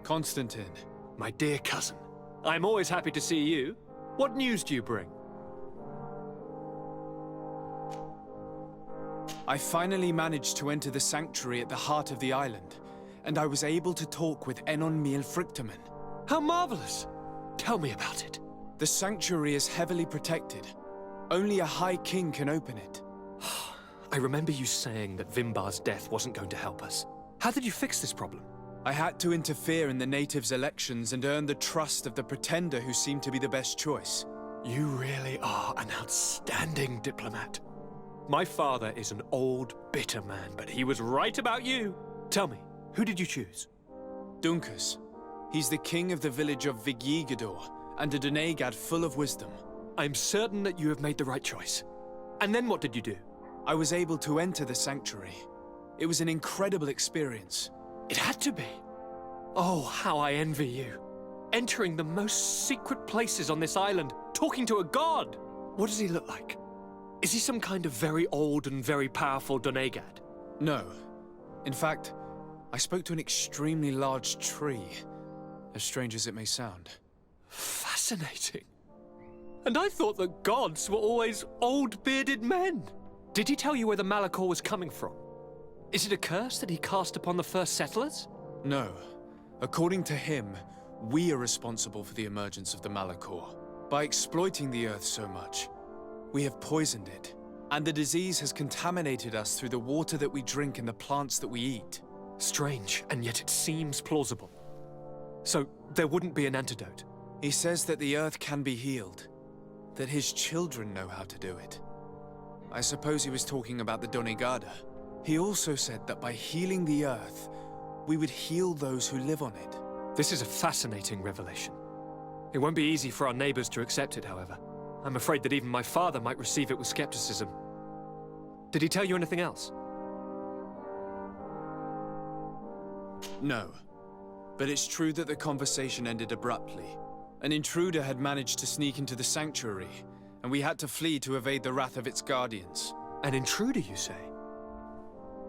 Constantin. My dear cousin, I'm always happy to see you. What news do you bring? I finally managed to enter the sanctuary at the heart of the island, and I was able to talk with frichtimen. How marvelous! Tell me about it. The sanctuary is heavily protected. Only a High King can open it. I remember you saying that Vimbar's death wasn't going to help us. How did you fix this problem? I had to interfere in the natives' elections and earn the trust of the pretender who seemed to be the best choice. You really are an outstanding diplomat. My father is an old, bitter man, but he was right about you. Tell me, who did you choose? Dunkus. He's the king of the village of Vigyigador, and a Donegad full of wisdom. I'm certain that you have made the right choice. And then what did you do? I was able to enter the sanctuary. It was an incredible experience. It had to be. Oh, how I envy you. Entering the most secret places on this island, talking to a god. What does he look like? Is he some kind of very old and very powerful Donegad? No. In fact, I spoke to an extremely large tree, as strange as it may sound. Fascinating. And I thought that gods were always old, bearded men. Did he tell you where the Malachor was coming from? Is it a curse that he cast upon the first settlers? No. According to him, we are responsible for the emergence of the Malachor. By exploiting the Earth so much, we have poisoned it, and the disease has contaminated us through the water that we drink and the plants that we eat. Strange, and yet it seems plausible. So, there wouldn't be an antidote? He says that the Earth can be healed, that his children know how to do it. I suppose he was talking about the Donegada. He also said that by healing the Earth, we would heal those who live on it. This is a fascinating revelation. It won't be easy for our neighbors to accept it, however. I'm afraid that even my father might receive it with skepticism. Did he tell you anything else? No. But it's true that the conversation ended abruptly. An intruder had managed to sneak into the sanctuary, and we had to flee to evade the wrath of its guardians. An intruder, you say?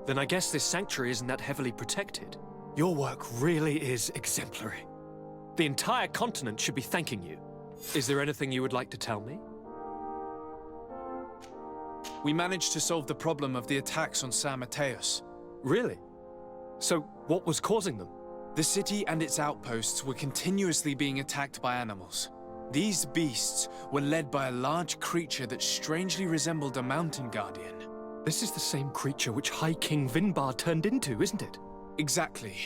Then I guess this sanctuary isn't that heavily protected. Your work really is exemplary. The entire continent should be thanking you. Is there anything you would like to tell me? We managed to solve the problem of the attacks on San Mateus. Really? So, what was causing them? The city and its outposts were continuously being attacked by animals. These beasts were led by a large creature that strangely resembled a mountain guardian. This is the same creature which High King Vinbar turned into, isn't it? Exactly.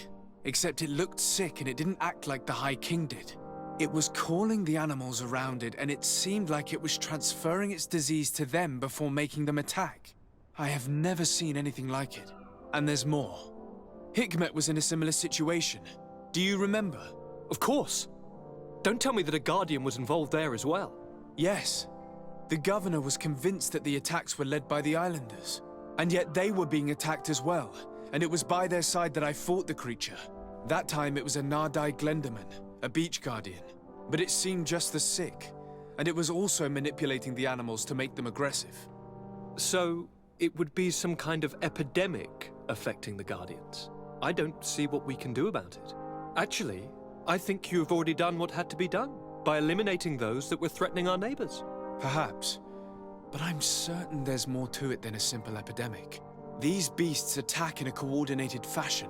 Except it looked sick and it didn't act like the High King did. It was calling the animals around it, and it seemed like it was transferring its disease to them before making them attack. I have never seen anything like it. And there's more. Hikmet was in a similar situation. Do you remember? Of course. Don't tell me that a guardian was involved there as well. Yes. The governor was convinced that the attacks were led by the islanders. And yet they were being attacked as well. And it was by their side that I fought the creature. That time it was a Nardai Glenderman, a beach guardian. But it seemed just as sick. And it was also manipulating the animals to make them aggressive. So, it would be some kind of epidemic affecting the guardians. I don't see what we can do about it. Actually, I think you have already done what had to be done, by eliminating those that were threatening our neighbors. Perhaps. But I'm certain there's more to it than a simple epidemic. These beasts attack in a coordinated fashion,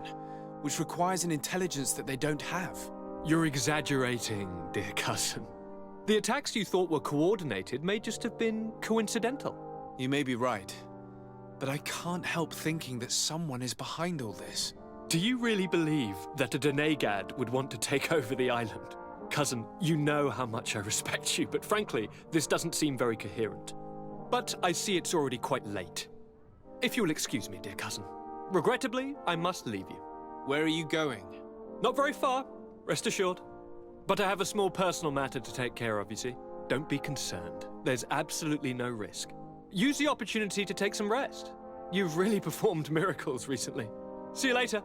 which requires an intelligence that they don't have. You're exaggerating, dear cousin. The attacks you thought were coordinated may just have been coincidental. You may be right, but I can't help thinking that someone is behind all this. Do you really believe that a Donegad would want to take over the island? Cousin, you know how much I respect you, but frankly, this doesn't seem very coherent. But I see it's already quite late. If you will excuse me, dear cousin. Regrettably, I must leave you. Where are you going? Not very far, rest assured. But I have a small personal matter to take care of, you see. Don't be concerned. There's absolutely no risk. Use the opportunity to take some rest. You've really performed miracles recently. See you later.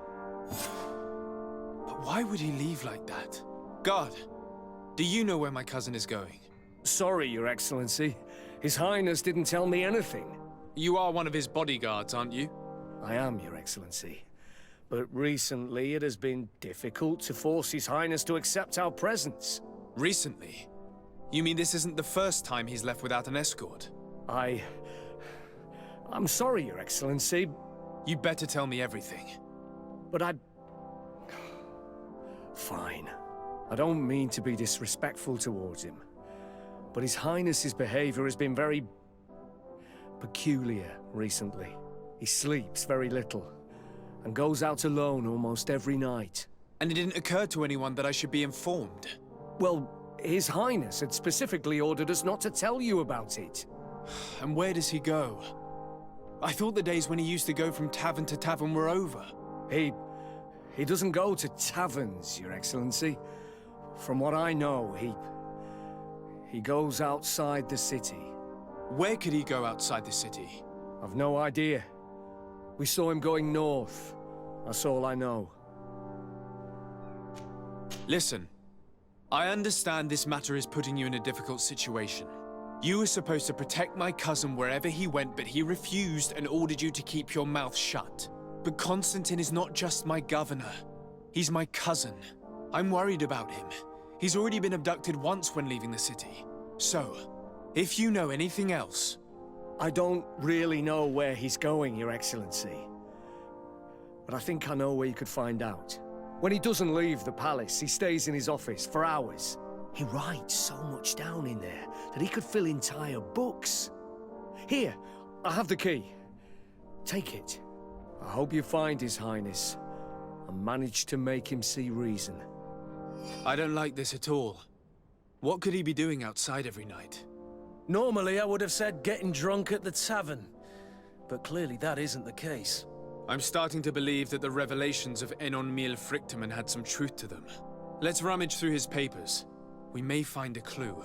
But why would he leave like that? Guard, do you know where my cousin is going? Sorry, Your Excellency. His Highness didn't tell me anything. You are one of his bodyguards, aren't you? I am, Your Excellency. But recently it has been difficult to force His Highness to accept our presence. Recently? You mean this isn't the first time he's left without an escort? I'm sorry, Your Excellency, You better tell me everything. but Fine. I don't mean to be disrespectful towards him, but His Highness's behavior has been very peculiar recently. He sleeps very little, and goes out alone almost every night. And it didn't occur to anyone that I should be informed. Well, His Highness had specifically ordered us not to tell you about it. And where does he go? I thought the days when he used to go from tavern to tavern were over. He doesn't go to taverns, Your Excellency. From what I know, he goes outside the city. Where could he go outside the city? I've no idea. We saw him going north. That's all I know. Listen, I understand this matter is putting you in a difficult situation. You were supposed to protect my cousin wherever he went, but he refused and ordered you to keep your mouth shut. But Constantin is not just my governor. He's my cousin. I'm worried about him. He's already been abducted once when leaving the city. So, if you know anything else... I don't really know where he's going, Your Excellency. But I think I know where you could find out. When he doesn't leave the palace, he stays in his office for hours. He writes so much down in there that he could fill entire books. Here, I have the key. Take it. I hope you find His Highness and manage to make him see reason. I don't like this at all. What could he be doing outside every night? Normally, I would have said getting drunk at the tavern. But clearly that isn't the case. I'm starting to believe that the revelations of Enon Mil Frichtimen had some truth to them. Let's rummage through his papers. We may find a clue.